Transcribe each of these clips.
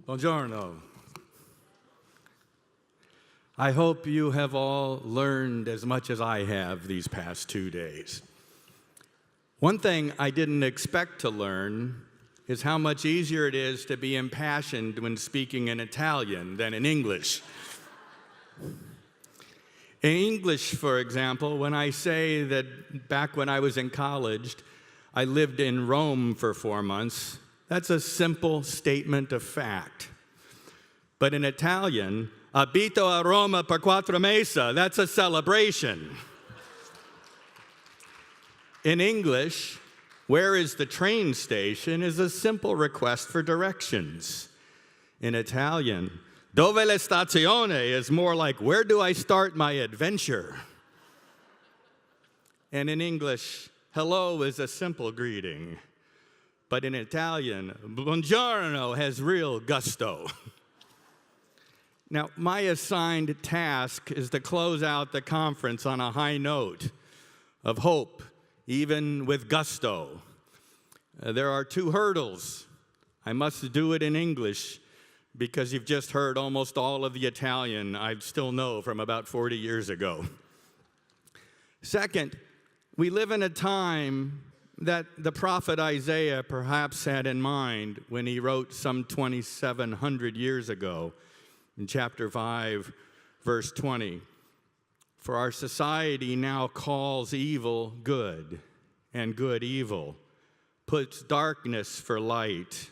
Buongiorno. I hope you have all learned as much as I have these past 2 days. One thing I didn't expect to learn is how much easier it is to be impassioned when speaking in Italian than in English. In English, for example, when I say that back when I was in college, I lived in Rome for 4 months, that's a simple statement of fact. But in Italian, abito a Roma per 4 mesi, that's a celebration. In English, where is the train station is a simple request for directions. In Italian, dove la stazione is more like, where do I start my adventure? And in English, hello is a simple greeting. But in Italian, buongiorno has real gusto. Now, my assigned task is to close out the conference on a high note of hope, even with gusto. There are 2 hurdles. I must do it in English because you've just heard almost all of the Italian I still know from about 40 years ago. Second, we live in a time that the prophet Isaiah perhaps had in mind when he wrote some 2,700 years ago in chapter 5, verse 20. For our society now calls evil good and good evil, puts darkness for light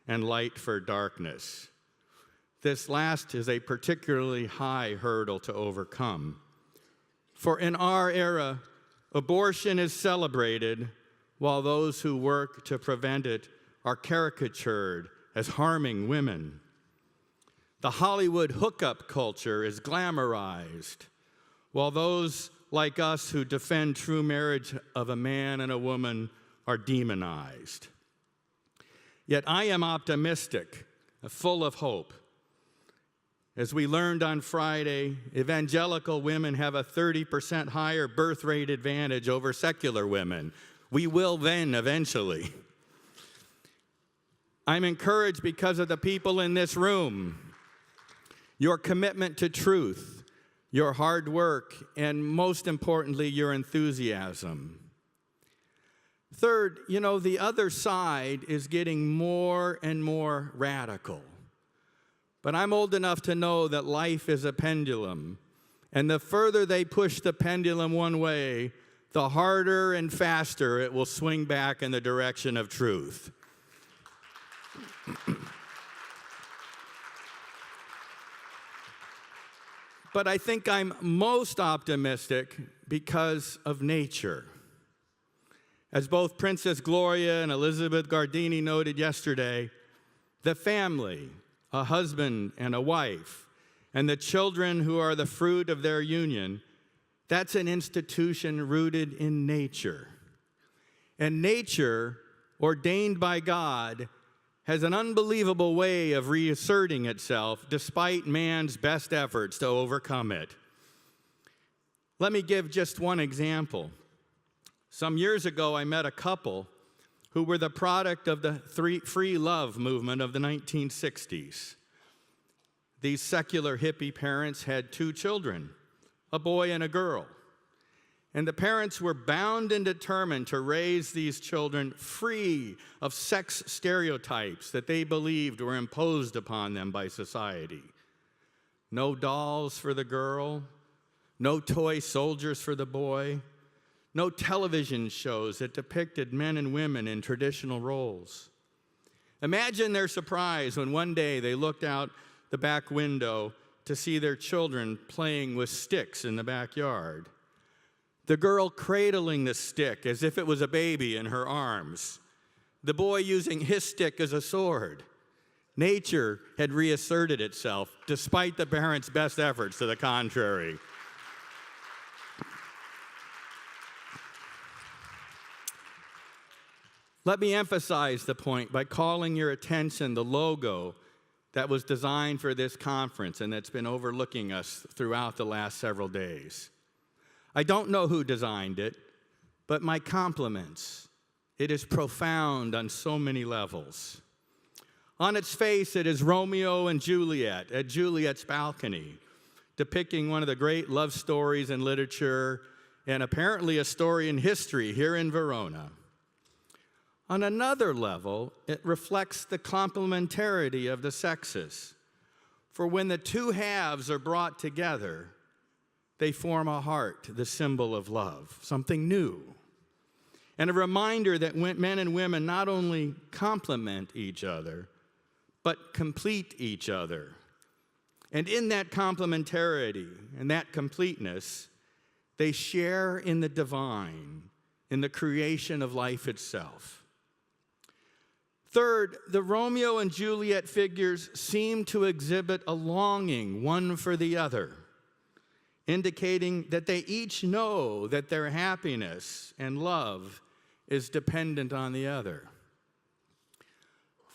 and light for darkness. This last is a particularly high hurdle to overcome. For in our era, abortion is celebrated while those who work to prevent it are caricatured as harming women. The Hollywood hookup culture is glamorized, while those like us who defend true marriage of a man and a woman are demonized. Yet I am optimistic, full of hope. As we learned on Friday, evangelical women have a 30% higher birth rate advantage over secular women. We will then eventually. I'm encouraged because of the people in this room, your commitment to truth, your hard work, and most importantly, your enthusiasm. Third, the other side is getting more and more radical. But I'm old enough to know that life is a pendulum, and the further they push the pendulum one way, the harder and faster it will swing back in the direction of truth. But I think I'm most optimistic because of nature. As both Princess Gloria and Elizabeth Gardini noted yesterday, the family, a husband and a wife, and the children who are the fruit of their union, that's an institution rooted in nature. And nature, ordained by God, has an unbelievable way of reasserting itself despite man's best efforts to overcome it. Let me give just one example. Some years ago, I met a couple who were the product of the free love movement of the 1960s. These secular hippie parents had 2 children, a boy and a girl. And the parents were bound and determined to raise these children free of sex stereotypes that they believed were imposed upon them by society. No dolls for the girl, no toy soldiers for the boy, no television shows that depicted men and women in traditional roles. Imagine their surprise when one day they looked out the back window to see their children playing with sticks in the backyard. The girl cradling the stick as if it was a baby in her arms. The boy using his stick as a sword. Nature had reasserted itself despite the parents' best efforts to the contrary. Let me emphasize the point by calling your attention the logo that was designed for this conference and that's been overlooking us throughout the last several days. I don't know who designed it, but my compliments. It is profound on so many levels. On its face, it is Romeo and Juliet at Juliet's balcony, depicting one of the great love stories in literature and apparently a story in history here in Verona. On another level, it reflects the complementarity of the sexes. For when the two halves are brought together, they form a heart, the symbol of love, something new. And a reminder that men and women not only complement each other, but complete each other. And in that complementarity and that completeness, they share in the divine, in the creation of life itself. Third, the Romeo and Juliet figures seem to exhibit a longing one for the other, indicating that they each know that their happiness and love is dependent on the other.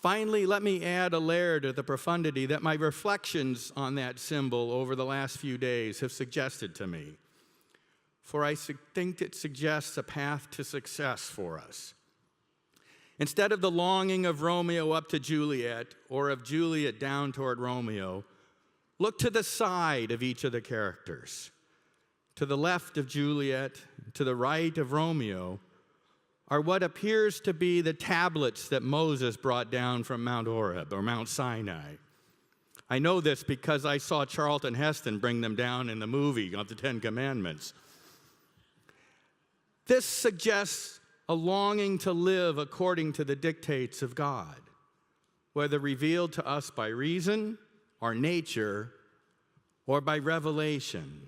Finally, let me add a layer to the profundity that my reflections on that symbol over the last few days have suggested to me. For I think it suggests a path to success for us. Instead of the longing of Romeo up to Juliet, or of Juliet down toward Romeo, look to the side of each of the characters. To the left of Juliet, to the right of Romeo, are what appears to be the tablets that Moses brought down from Mount Horeb, or Mount Sinai. I know this because I saw Charlton Heston bring them down in the movie of the Ten Commandments. This suggests a longing to live according to the dictates of God, whether revealed to us by reason or nature or by revelation.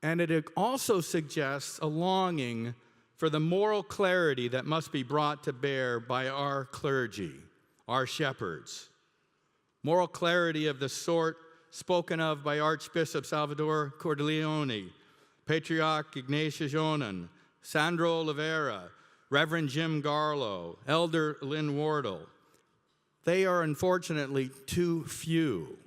And it also suggests a longing for the moral clarity that must be brought to bear by our clergy, our shepherds. Moral clarity of the sort spoken of by Archbishop Salvador Cordileone, Patriarch Ignatius Jonan, Sandro Oliveira, Reverend Jim Garlow, Elder Lynn Wardle. They are unfortunately too few.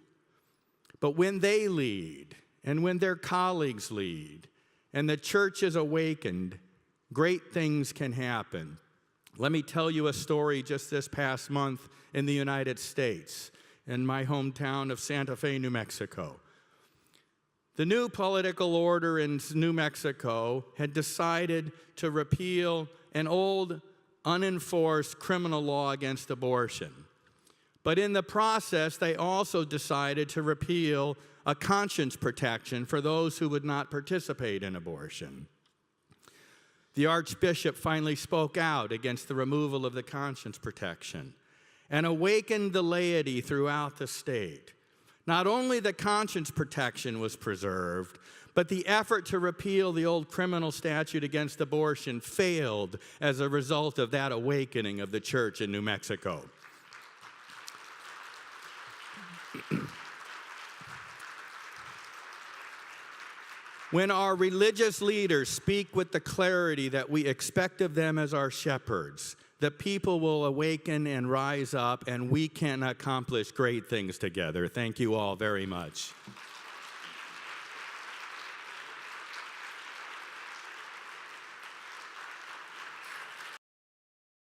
But when they lead, and when their colleagues lead, and the church is awakened, great things can happen. Let me tell you a story just this past month in the United States, in my hometown of Santa Fe, New Mexico. The new political order in New Mexico had decided to repeal an old, unenforced criminal law against abortion. But in the process, they also decided to repeal a conscience protection for those who would not participate in abortion. The Archbishop finally spoke out against the removal of the conscience protection and awakened the laity throughout the state. Not only the conscience protection was preserved, but the effort to repeal the old criminal statute against abortion failed as a result of that awakening of the church in New Mexico. When our religious leaders speak with the clarity that we expect of them as our shepherds, the people will awaken and rise up, and we can accomplish great things together. Thank you all very much.